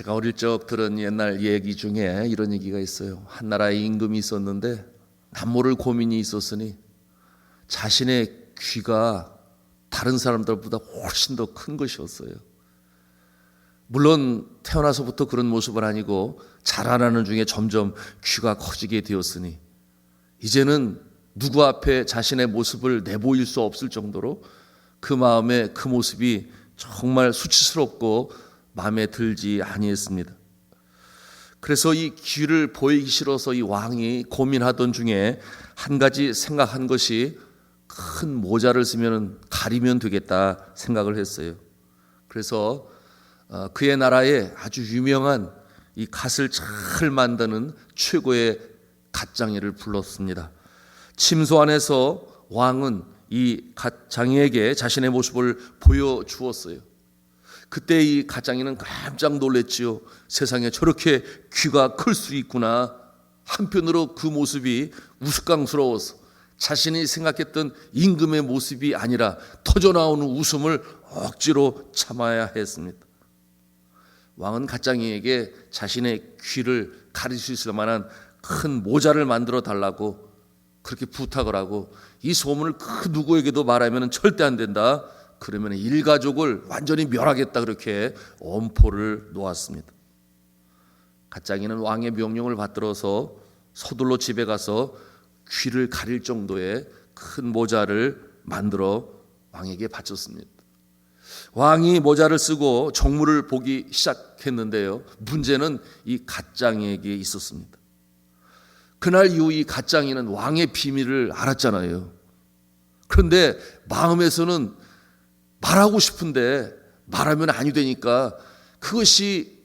제가 어릴 적 들은 옛날 얘기 중에 이런 얘기가 있어요. 한 나라에 임금이 있었는데 남모를 고민이 있었으니 자신의 귀가 다른 사람들보다 훨씬 더 큰 것이었어요. 물론 태어나서부터 그런 모습은 아니고 자라나는 중에 점점 귀가 커지게 되었으니 이제는 누구 앞에 자신의 모습을 내보일 수 없을 정도로 그 마음에 그 모습이 정말 수치스럽고 마음에 들지 아니했습니다. 그래서 이 귀를 보이기 싫어서 이 왕이 고민하던 중에 한 가지 생각한 것이 큰 모자를 쓰면 가리면 되겠다 생각을 했어요. 그래서 그의 나라에 아주 유명한 이 갓을 잘 만드는 최고의 갓장이를 불렀습니다. 침소 안에서 왕은 이 갓장이에게 자신의 모습을 보여주었어요. 그때 이 갓장이는 깜짝 놀랐지요. 세상에 저렇게 귀가 클 수 있구나. 한편으로 그 모습이 우스꽝스러워서 자신이 생각했던 임금의 모습이 아니라 터져나오는 웃음을 억지로 참아야 했습니다. 왕은 갓장이에게 자신의 귀를 가릴 수 있을 만한 큰 모자를 만들어 달라고 그렇게 부탁을 하고, 이 소문을 그 누구에게도 말하면 절대 안 된다. 그러면 일가족을 완전히 멸하겠다. 그렇게 엄포를 놓았습니다. 갓장이는 왕의 명령을 받들어서 서둘러 집에 가서 귀를 가릴 정도의 큰 모자를 만들어 왕에게 바쳤습니다. 왕이 모자를 쓰고 정물을 보기 시작했는데요, 문제는 이 갓장이에게 있었습니다. 그날 이후 이 갓장이는 왕의 비밀을 알았잖아요. 그런데 마음에서는 말하고 싶은데 말하면 아니 되니까 그것이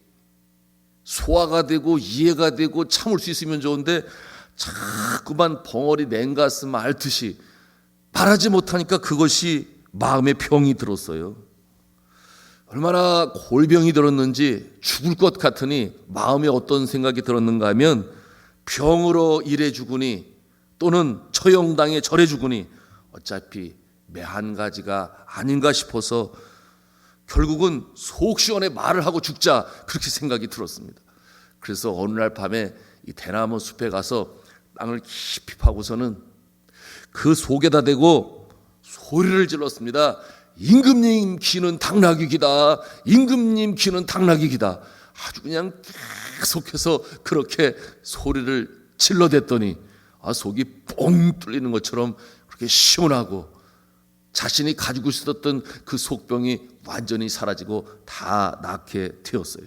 소화가 되고 이해가 되고 참을 수 있으면 좋은데 자꾸만 벙어리 냉가슴 앓듯이 말하지 못하니까 그것이 마음에 병이 들었어요. 얼마나 골병이 들었는지 죽을 것 같으니 마음에 어떤 생각이 들었는가 하면, 병으로 일해 죽으니 또는 처형당해 절해 죽으니 어차피 매 한 가지가 아닌가 싶어서 결국은 속 시원해 말을 하고 죽자, 그렇게 생각이 들었습니다. 그래서 어느 날 밤에 이 대나무 숲에 가서 땅을 깊이 파고서는 그 속에다 대고 소리를 질렀습니다. 임금님 귀는 당나귀 귀다. 임금님 귀는 당나귀 귀다. 아주 그냥 계속해서 그렇게 소리를 질러댔더니 속이 뻥 뚫리는 것처럼 그렇게 시원하고 자신이 가지고 있었던 그 속병이 완전히 사라지고 다 낫게 되었어요.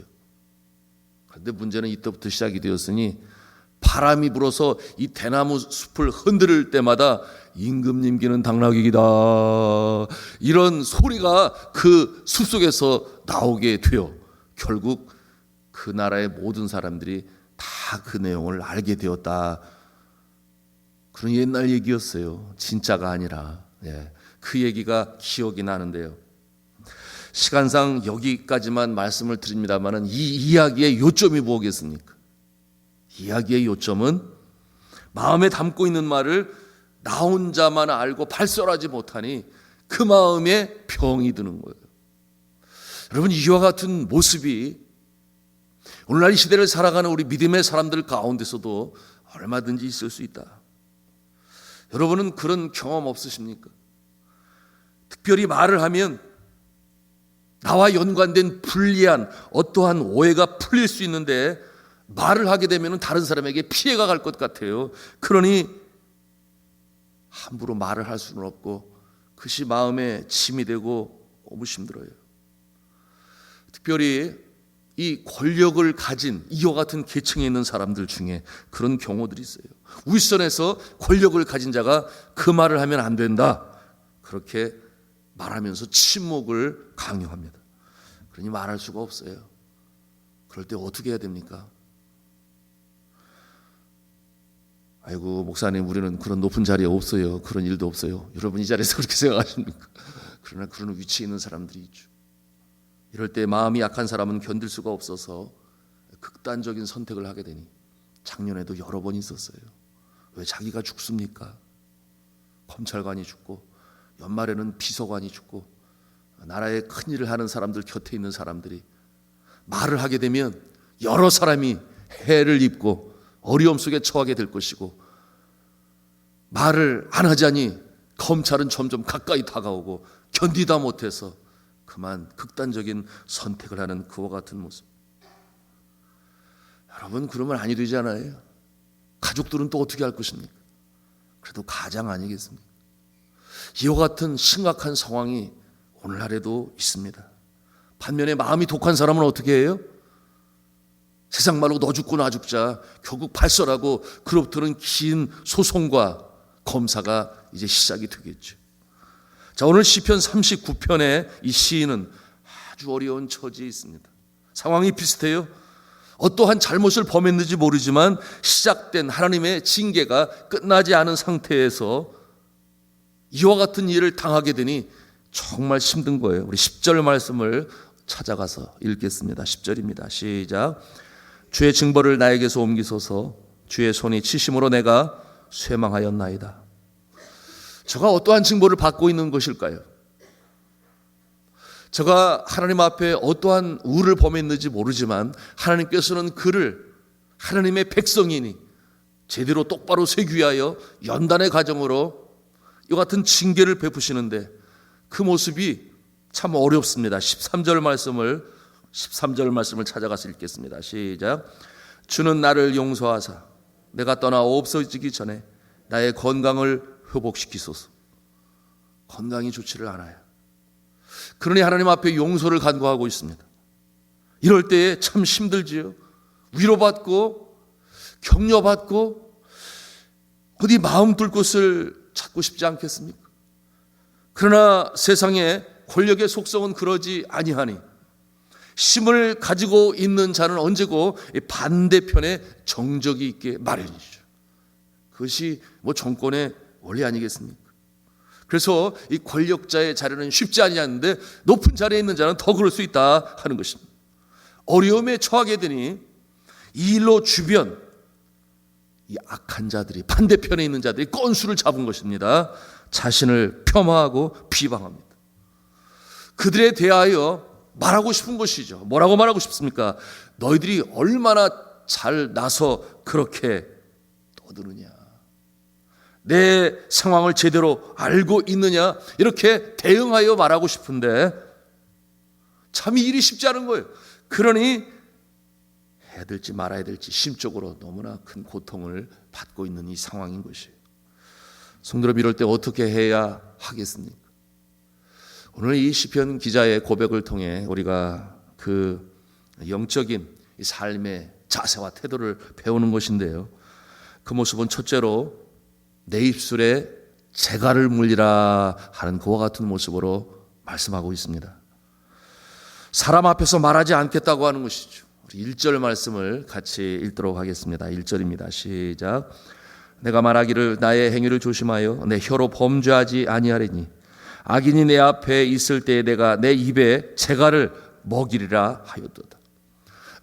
그런데 문제는 이때부터 시작이 되었으니 바람이 불어서 이 대나무 숲을 흔들 때마다 임금님 귀는 당나귀 귀다, 이런 소리가 그 숲속에서 나오게 되어 결국 그 나라의 모든 사람들이 다 그 내용을 알게 되었다. 그런 옛날 얘기였어요. 진짜가 아니라. 그 얘기가 기억이 나는데요, 시간상 여기까지만 말씀을 드립니다만 이 이야기의 요점이 뭐겠습니까? 이야기의 요점은 마음에 담고 있는 말을 나 혼자만 알고 발설하지 못하니 그 마음에 병이 드는 거예요. 여러분, 이와 같은 모습이 오늘날 이 시대를 살아가는 우리 믿음의 사람들 가운데서도 얼마든지 있을 수 있다. 여러분은 그런 경험 없으십니까? 특별히 말을 하면 나와 연관된 불리한 어떠한 오해가 풀릴 수 있는데 말을 하게 되면 다른 사람에게 피해가 갈 것 같아요. 그러니 함부로 말을 할 수는 없고 그것이 마음에 짐이 되고 너무 힘들어요. 특별히 이 권력을 가진 이와 같은 계층에 있는 사람들 중에 그런 경우들이 있어요. 윗선에서 권력을 가진 자가 그 말을 하면 안 된다, 그렇게 말하면서 침묵을 강요합니다. 그러니 말할 수가 없어요. 그럴 때 어떻게 해야 됩니까? 아이고 목사님, 우리는 그런 높은 자리에 없어요. 그런 일도 없어요. 여러분 이 자리에서 그렇게 생각하십니까? 그러나 그런 위치에 있는 사람들이 있죠. 이럴 때 마음이 약한 사람은 견딜 수가 없어서 극단적인 선택을 하게 되니 작년에도 여러 번 있었어요. 왜 자기가 죽습니까? 검찰관이 죽고 연말에는 비서관이 죽고 나라에 큰일을 하는 사람들 곁에 있는 사람들이 말을 하게 되면 여러 사람이 해를 입고 어려움 속에 처하게 될 것이고, 말을 안 하자니 검찰은 점점 가까이 다가오고 견디다 못해서 그만 극단적인 선택을 하는 그와 같은 모습. 여러분, 그러면 아니 되잖아요. 가족들은 또 어떻게 할 것입니까? 그래도 가장 아니겠습니까? 이와 같은 심각한 상황이 오늘날에도 있습니다. 반면에 마음이 독한 사람은 어떻게 해요? 세상 말로 너 죽고 나 죽자 결국 발설하고, 그로부터는 긴 소송과 검사가 이제 시작이 되겠죠. 자, 오늘 시편 39편의 이 시인은 아주 어려운 처지에 있습니다. 상황이 비슷해요. 어떠한 잘못을 범했는지 모르지만 시작된 하나님의 징계가 끝나지 않은 상태에서 이와 같은 일을 당하게 되니 정말 힘든 거예요. 우리 10절 말씀을 찾아가서 읽겠습니다. 10절입니다. 시작. 주의 징벌을 나에게서 옮기소서. 주의 손이 치심으로 내가 쇠망하였나이다. 저가 어떠한 징벌을 받고 있는 것일까요? 저가 하나님 앞에 어떠한 우를 범했는지 모르지만 하나님께서는 그를 하나님의 백성이니 제대로 똑바로 세기 위하여 연단의 과정으로 이와 같은 징계를 베푸시는데, 그 모습이 참 어렵습니다. 13절 말씀을 찾아가서 읽겠습니다. 시작. 주는 나를 용서하사 내가 떠나 없어지기 전에 나의 건강을 회복시키소서. 건강이 좋지를 않아요. 그러니 하나님 앞에 용서를 간구하고 있습니다. 이럴 때에 참 힘들지요. 위로받고 격려받고 어디 마음 둘 곳을 찾고 싶지 않겠습니까? 그러나 세상의 권력의 속성은 그러지 아니하니 힘을 가지고 있는 자는 언제고 반대편에 정적이 있게 마련이죠. 그것이 정권의 원리 아니겠습니까? 그래서 이 권력자의 자리는 쉽지 아니하는데 높은 자리에 있는 자는 더 그럴 수 있다 하는 것입니다. 어려움에 처하게 되니 이 일로 주변 이 악한 자들이, 반대편에 있는 자들이 건수를 잡은 것입니다. 자신을 폄하하고 비방합니다. 그들에 대하여 말하고 싶은 것이죠. 뭐라고 말하고 싶습니까? 너희들이 얼마나 잘 나서 그렇게 떠드느냐, 내 상황을 제대로 알고 있느냐, 이렇게 대응하여 말하고 싶은데 참 이 일이 쉽지 않은 거예요. 그러니 해야 될지 말아야 될지 심적으로 너무나 큰 고통을 받고 있는 이 상황인 것이에요. 성도 여러분, 이럴 때 어떻게 해야 하겠습니까? 오늘 이 시편 기자의 고백을 통해 우리가 그 영적인 삶의 자세와 태도를 배우는 것인데요, 그 모습은 첫째로 내 입술에 재갈을 물리라 하는 그와 같은 모습으로 말씀하고 있습니다. 사람 앞에서 말하지 않겠다고 하는 것이죠. 우리 1절 말씀을 같이 읽도록 하겠습니다. 1절입니다. 시작. 내가 말하기를 나의 행위를 조심하여 내 혀로 범죄하지 아니하리니 악인이 내 앞에 있을 때에 내가 내 입에 재갈을 먹이리라 하였도다.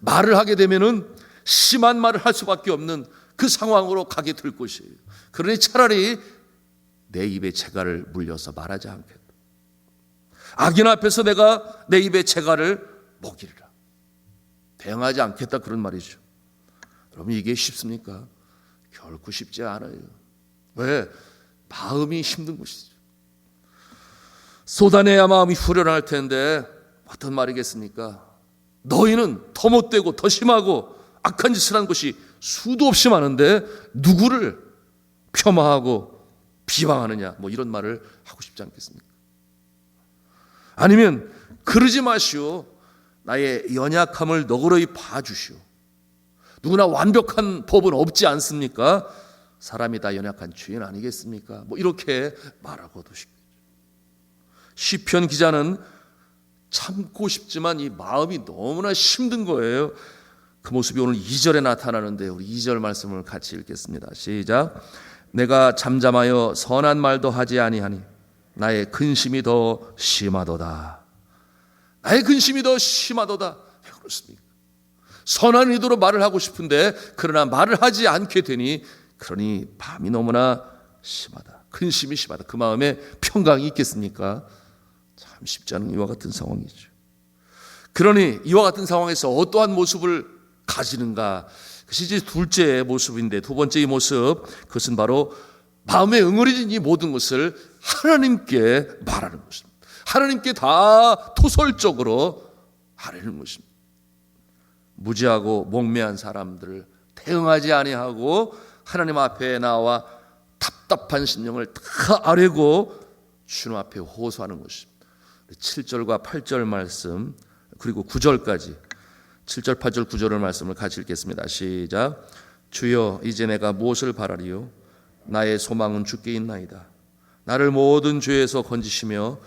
말을 하게 되면은 심한 말을 할 수밖에 없는 그 상황으로 가게 될 것이에요. 그러니 차라리 내 입에 재갈을 물려서 말하지 않겠다. 악인 앞에서 내가 내 입에 재갈을 먹이리라, 대응하지 않겠다, 그런 말이죠. 여러분, 이게 쉽습니까? 결코 쉽지 않아요. 왜? 마음이 힘든 것이죠. 쏟아내야 마음이 후련할 텐데 어떤 말이겠습니까? 너희는 더 못되고 더 심하고 악한 짓을 한 것이 수도 없이 많은데 누구를 폄하하고 비방하느냐, 이런 말을 하고 싶지 않겠습니까? 아니면 그러지 마시오, 나의 연약함을 너그러이 봐주시오. 누구나 완벽한 법은 없지 않습니까? 사람이 다 연약한 죄인 아니겠습니까? 이렇게 말하고도 싶겠죠. 시편 기자는 참고 싶지만 이 마음이 너무나 힘든 거예요. 그 모습이 오늘 2절에 나타나는데 우리 2절 말씀을 같이 읽겠습니다. 시작. 내가 잠잠하여 선한 말도 하지 아니하니 나의 근심이 더 심하도다. 나의 근심이 더 심하도다. 왜 그렇습니까? 선한 의도로 말을 하고 싶은데 그러나 말을 하지 않게 되니, 그러니 밤이 너무나 심하다, 근심이 심하다. 그 마음에 평강이 있겠습니까? 참 쉽지 않은 이와 같은 상황이죠. 그러니 이와 같은 상황에서 어떠한 모습을 가지는가? 그것이 이제 둘째 모습인데, 두 번째 이 모습, 그것은 바로 마음에 응어리진 이 모든 것을 하나님께 말하는 것입니다. 하나님께 다 토설적으로 말하는 것입니다. 무지하고 목매한 사람들을 대응하지 아니하고 하나님 앞에 나와 답답한 심령을 다 아뢰고 주님 앞에 호소하는 것입니다. 7절과 8절 말씀, 그리고 9절까지 7절, 8절, 9절의 말씀을 같이 읽겠습니다. 시작. 주여, 이제 내가 무엇을 바라리요? 나의 소망은 주께 있나이다. 나를 모든 죄에서 건지시며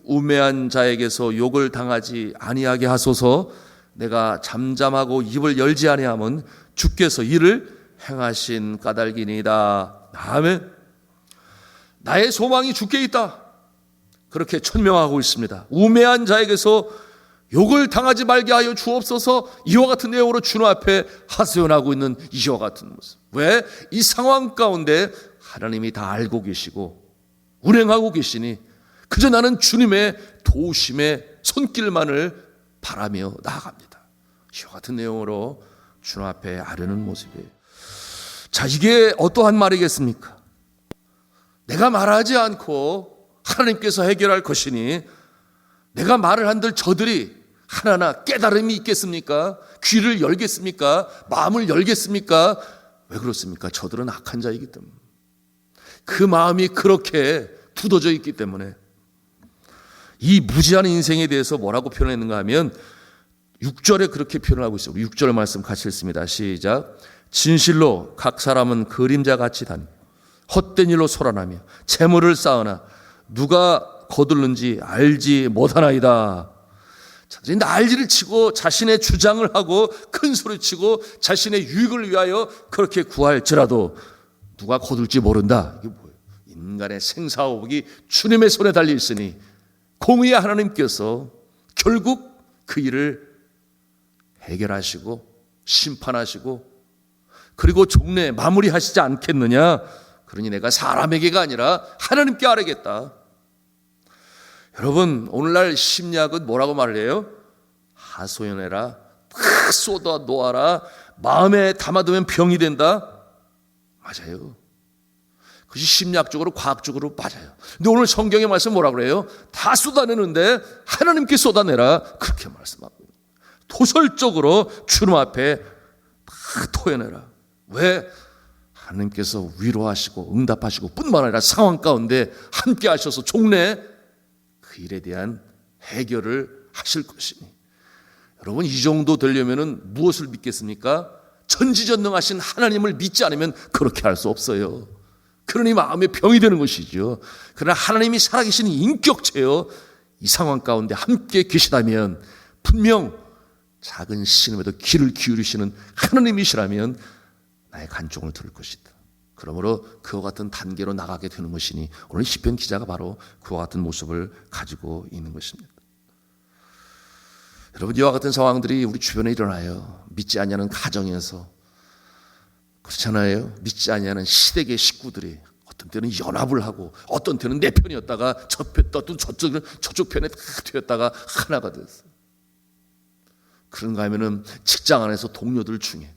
우매한 자에게서 욕을 당하지 아니하게 하소서. 내가 잠잠하고 입을 열지 아니하면 주께서 이를 행하신 까닭이니이다. 아멘. 나의 소망이 주께 있다. 그렇게 천명하고 있습니다. 우매한 자에게서 욕을 당하지 말게 하여 주옵소서. 이와 같은 내용으로 주님 앞에 하소연하고 있는 이와 같은 모습. 왜? 이 상황 가운데 하나님이 다 알고 계시고 운행하고 계시니 그저 나는 주님의 도우심의 손길만을 바라며 나아갑니다. 이와 같은 내용으로 주님 앞에 아뢰는 모습이에요. 자, 이게 어떠한 말이겠습니까? 내가 말하지 않고 하나님께서 해결할 것이니 내가 말을 한들 저들이 하나하나 깨달음이 있겠습니까? 귀를 열겠습니까? 마음을 열겠습니까? 왜 그렇습니까? 저들은 악한 자이기 때문에, 그 마음이 그렇게 굳어져 있기 때문에. 이 무지한 인생에 대해서 뭐라고 표현했는가 하면 6절에 그렇게 표현하고 있어요. 6절 말씀 같이 읽습니다. 시작. 진실로 각 사람은 그림자같이 다니며 헛된 일로 소란하며 재물을 쌓으나 누가 거둘는지 알지 못하나이다. 자들이 난리를 치고 자신의 주장을 하고 큰 소리치고 자신의 유익을 위하여 그렇게 구할지라도 누가 거둘지 모른다. 이게 뭐예요? 인간의 생사호복이 주님의 손에 달려 있으니 공의의 하나님께서 결국 그 일을 해결하시고 심판하시고 그리고 종래 마무리하시지 않겠느냐. 그러니 내가 사람에게가 아니라 하나님께 아뢰겠다. 여러분, 오늘날 심리학은 뭐라고 말을 해요? 하소연해라, 팍 쏟아 놓아라, 마음에 담아두면 병이 된다. 맞아요. 그것이 심리학적으로 과학적으로 맞아요. 근데 오늘 성경의 말씀 뭐라고 그래요? 다 쏟아내는데 하나님께 쏟아내라, 그렇게 말씀하고 토설적으로 주님 앞에 다 토해내라. 왜? 하나님께서 위로하시고 응답하시고 뿐만 아니라 상황 가운데 함께 하셔서 종래 그 일에 대한 해결을 하실 것이니. 여러분, 이 정도 되려면 무엇을 믿겠습니까? 전지전능하신 하나님을 믿지 않으면 그렇게 할 수 없어요. 그러니 마음에 병이 되는 것이죠. 그러나 하나님이 살아계신 인격체요, 이 상황 가운데 함께 계시다면, 분명 작은 신음에도 귀를 기울이시는 하나님이시라면 나의 간청을 들을 것이다. 그러므로 그와 같은 단계로 나가게 되는 것이니 오늘 시편 기자가 바로 그와 같은 모습을 가지고 있는 것입니다. 여러분, 이와 같은 상황들이 우리 주변에 일어나요. 믿지 않냐는 가정에서, 그렇잖아요. 믿지 않냐는 시댁의 식구들이 어떤 때는 연합을 하고 어떤 때는 내 편이었다가 또 저쪽 편에 되었다가 하나가 됐어요. 그런가 하면은 직장 안에서 동료들 중에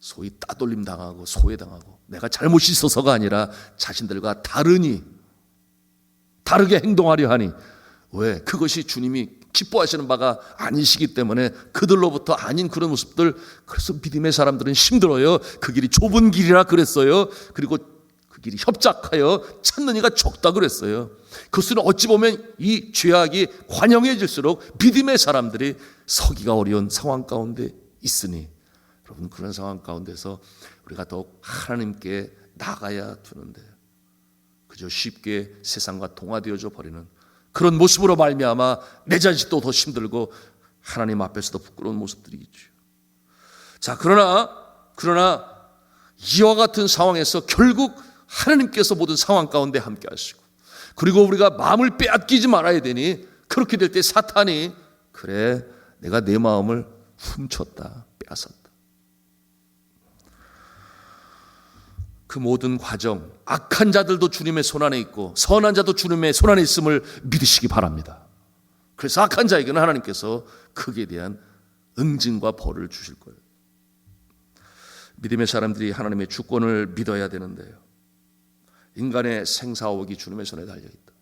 소위 따돌림 당하고 소외당하고 내가 잘못이 있어서가 아니라 자신들과 다르게 행동하려 하니, 왜? 그것이 주님이 기뻐하시는 바가 아니시기 때문에 그들로부터 아닌 그런 모습들. 그래서 믿음의 사람들은 힘들어요. 그 길이 좁은 길이라 그랬어요. 그리고 그 길이 협착하여 찾는 이가 적다 그랬어요. 그것은 어찌 보면 이 죄악이 관영해질수록 믿음의 사람들이 서기가 어려운 상황 가운데 있으니, 여러분, 그런 상황 가운데서 우리가 더욱 하나님께 나가야 되는데 그저 쉽게 세상과 동화되어져 버리는 그런 모습으로 말미암아 내 자신도 더 힘들고 하나님 앞에서도 부끄러운 모습들이 있죠. 자, 그러나 이와 같은 상황에서 결국 하나님께서 모든 상황 가운데 함께 하시고, 그리고 우리가 마음을 빼앗기지 말아야 되니, 그렇게 될 때 사탄이, 그래, 내가 내 마음을 훔쳤다, 빼앗았다. 그 모든 과정, 악한 자들도 주님의 손안에 있고 선한 자도 주님의 손안에 있음을 믿으시기 바랍니다. 그래서 악한 자에게는 하나님께서 거기에 대한 응징과 벌을 주실 거예요. 믿음의 사람들이 하나님의 주권을 믿어야 되는데요, 인간의 생사옥이 주님의 손에 달려있다.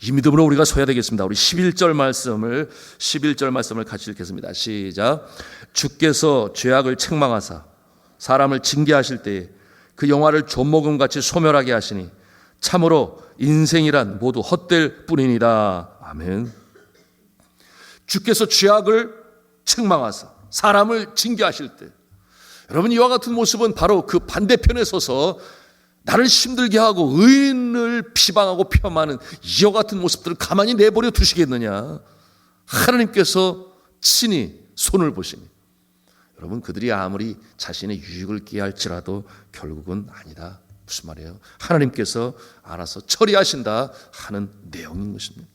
이 믿음으로 우리가 서야 되겠습니다. 우리 11절 말씀을 같이 읽겠습니다. 시작. 주께서 죄악을 책망하사 사람을 징계하실 때에 그 영화를 조목음같이 소멸하게 하시니 참으로 인생이란 모두 헛될 뿐이니라. 아멘. 주께서 죄악을 책망하사 사람을 징계하실 때, 여러분, 이와 같은 모습은 바로 그 반대편에 서서 나를 힘들게 하고 의인을 비방하고 폄하하는 이와 같은 모습들을 가만히 내버려 두시겠느냐? 하나님께서 친히 손을 보시니, 여러분, 그들이 아무리 자신의 유익을 기할지라도 결국은 아니다. 무슨 말이에요? 하나님께서 알아서 처리하신다 하는 내용인 것입니다.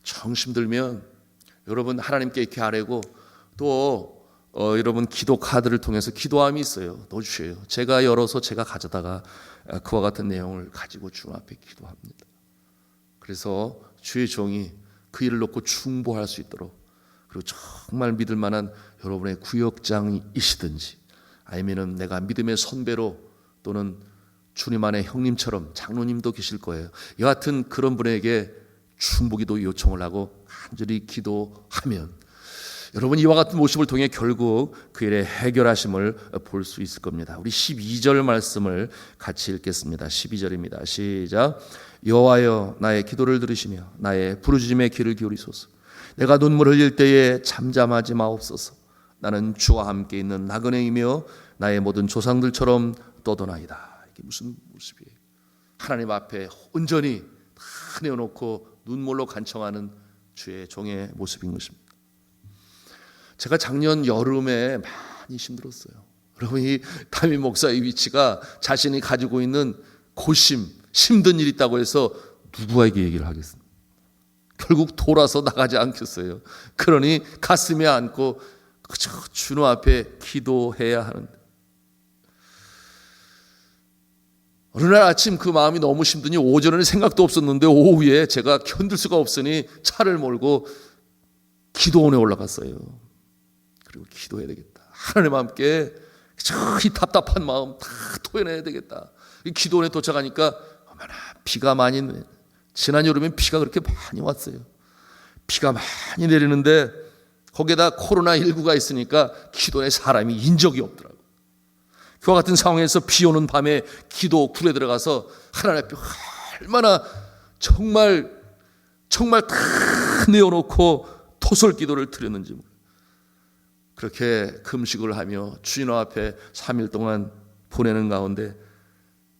정심 들면 여러분 하나님께 이렇게 아뢰고, 또 여러분 기도 카드를 통해서 기도함이 있어요. 넣어주세요. 제가 열어서 제가 가져다가 그와 같은 내용을 가지고 주 앞에 기도합니다. 그래서 주의 종이 그 일을 놓고 중보할 수 있도록, 그리고 정말 믿을 만한 여러분의 구역장이시든지 아니면은 내가 믿음의 선배로 또는 주님 안에 형님처럼 장로님도 계실 거예요. 여하튼 그런 분에게 중보기도 요청을 하고 간절히 기도하면 여러분 이와 같은 모습을 통해 결국 그 일의 해결하심을 볼 수 있을 겁니다. 우리 12절 말씀을 같이 읽겠습니다. 12절입니다. 시작. 여호와여 나의 기도를 들으시며 나의 부르짖음에 귀를 기울이소서. 내가 눈물 흘릴 때에 잠잠하지 마옵소서. 나는 주와 함께 있는 나그네이며 나의 모든 조상들처럼 떠도나이다. 이게 무슨 모습이에요? 하나님 앞에 온전히 다 내어놓고 눈물로 간청하는 주의 종의 모습인 것입니다. 제가 작년 여름에 많이 힘들었어요. 여러분, 이 담임 목사의 위치가 자신이 가지고 있는 고심, 힘든 일이 있다고 해서 누구에게 얘기를 하겠습니까? 결국 돌아서 나가지 않겠어요. 그러니 가슴에 안고 그저 주님 앞에 기도해야 하는데, 어느 날 아침 그 마음이 너무 힘드니 오전에는 생각도 없었는데 오후에 제가 견딜 수가 없으니 차를 몰고 기도원에 올라갔어요. 그리고 기도해야 되겠다. 하나님 함께 이 답답한 마음 다 토해내야 되겠다. 기도원에 도착하니까 어머나 비가 많이 지난 여름엔 비가 그렇게 많이 왔어요. 비가 많이 내리는데 거기에다 코로나19가 있으니까 기도원에 사람이 인 적이 없더라고요. 그와 같은 상황에서 비 오는 밤에 기도 굴에 들어가서 하나님 앞에 얼마나 정말 다 내어놓고 토설 기도를 드렸는지 몰라요. 그렇게 금식을 하며 주님 앞에 3일 동안 보내는 가운데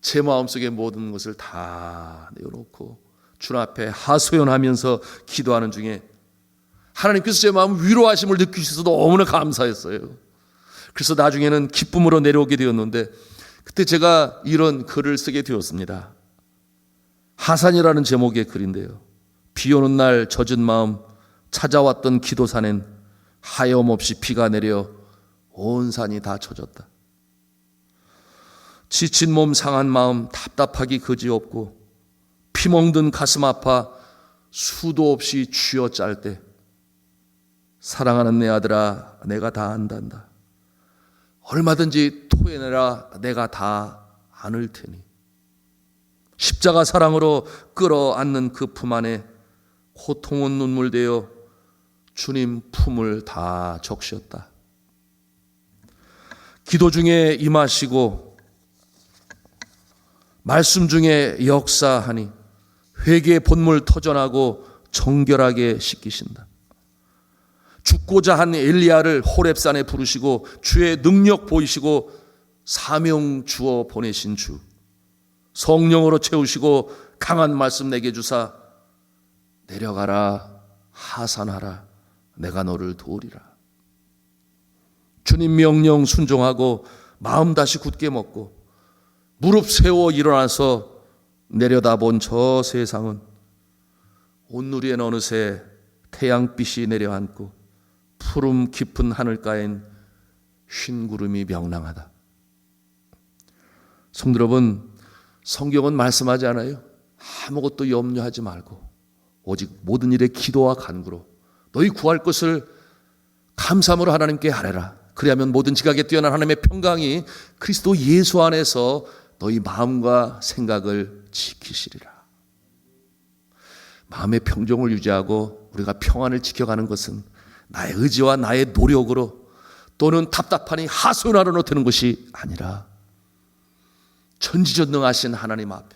제 마음속의 모든 것을 다 내어놓고 주님 앞에 하소연하면서 기도하는 중에 하나님께서 제 마음 위로하심을 느끼셔서 너무나 감사했어요. 그래서 나중에는 기쁨으로 내려오게 되었는데, 그때 제가 이런 글을 쓰게 되었습니다. 하산이라는 제목의 글인데요, 비 오는 날 젖은 마음 찾아왔던 기도산엔 하염없이 비가 내려 온 산이 다 젖었다. 지친 몸 상한 마음 답답하기 그지없고 피멍든 가슴 아파 수도 없이 쥐어짤 때 사랑하는 내 아들아 내가 다 안단다. 얼마든지 토해내라. 내가 다 안을 테니. 십자가 사랑으로 끌어안는 그 품 안에 고통은 눈물 되어 주님 품을 다 적셨다. 기도 중에 임하시고 말씀 중에 역사하니 회개의 본물 터전하고 정결하게 씻기신다. 죽고자 한 엘리야를 호렙산에 부르시고 주의 능력 보이시고 사명 주어 보내신 주, 성령으로 채우시고 강한 말씀 내게 주사 내려가라 하산하라 내가 너를 도우리라. 주님 명령 순종하고 마음 다시 굳게 먹고 무릎 세워 일어나서 내려다본 저 세상은 온누리엔 어느새 태양빛이 내려앉고 푸름 깊은 하늘가엔 흰 구름이 명랑하다. 성도 여러분, 성경은 말씀하지 않아요? 아무것도 염려하지 말고 오직 모든 일에 기도와 간구로 너희 구할 것을 감사함으로 하나님께 아뢰라. 그리하면 모든 지각에 뛰어난 하나님의 평강이 그리스도 예수 안에서 너희 마음과 생각을 지키시리라. 마음의 평정을 유지하고 우리가 평안을 지켜가는 것은 나의 의지와 나의 노력으로 또는 답답하니 하소연하러 되는 것이 아니라 전지전능하신 하나님 앞에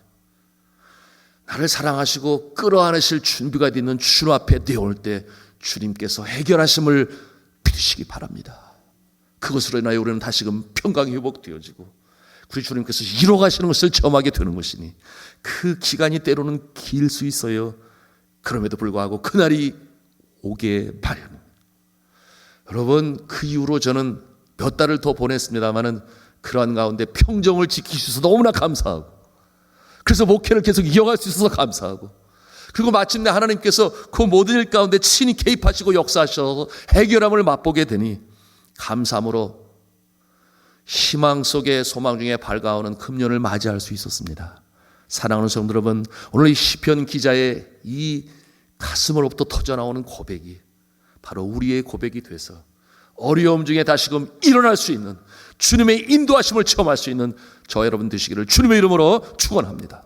나를 사랑하시고 끌어안으실 준비가 되어 있는 주님 앞에 내올 때 주님께서 해결하심을 믿으시기 바랍니다. 그것으로 인하여 우리는 다시금 평강이 회복되어지고 우리 주님께서 이뤄가시는 것을 체험하게 되는 것이니 그 기간이 때로는 길 수 있어요. 그럼에도 불구하고 그날이 오게 마련입니다. 여러분, 그 이후로 저는 몇 달을 더 보냈습니다마는 그러한 가운데 평정을 지키셔서 너무나 감사하고, 그래서 목회를 계속 이어갈 수 있어서 감사하고, 그리고 마침내 하나님께서 그 모든 일 가운데 친히 개입하시고 역사하셔서 해결함을 맛보게 되니 감사함으로 희망 속에 소망 중에 밝아오는 금년을 맞이할 수 있었습니다. 사랑하는 성도 여러분, 오늘 이 시편 기자의 이 가슴으로부터 터져나오는 고백이 바로 우리의 고백이 돼서 어려움 중에 다시금 일어날 수 있는 주님의 인도하심을 체험할 수 있는 저 여러분 되시기를 주님의 이름으로 축원합니다.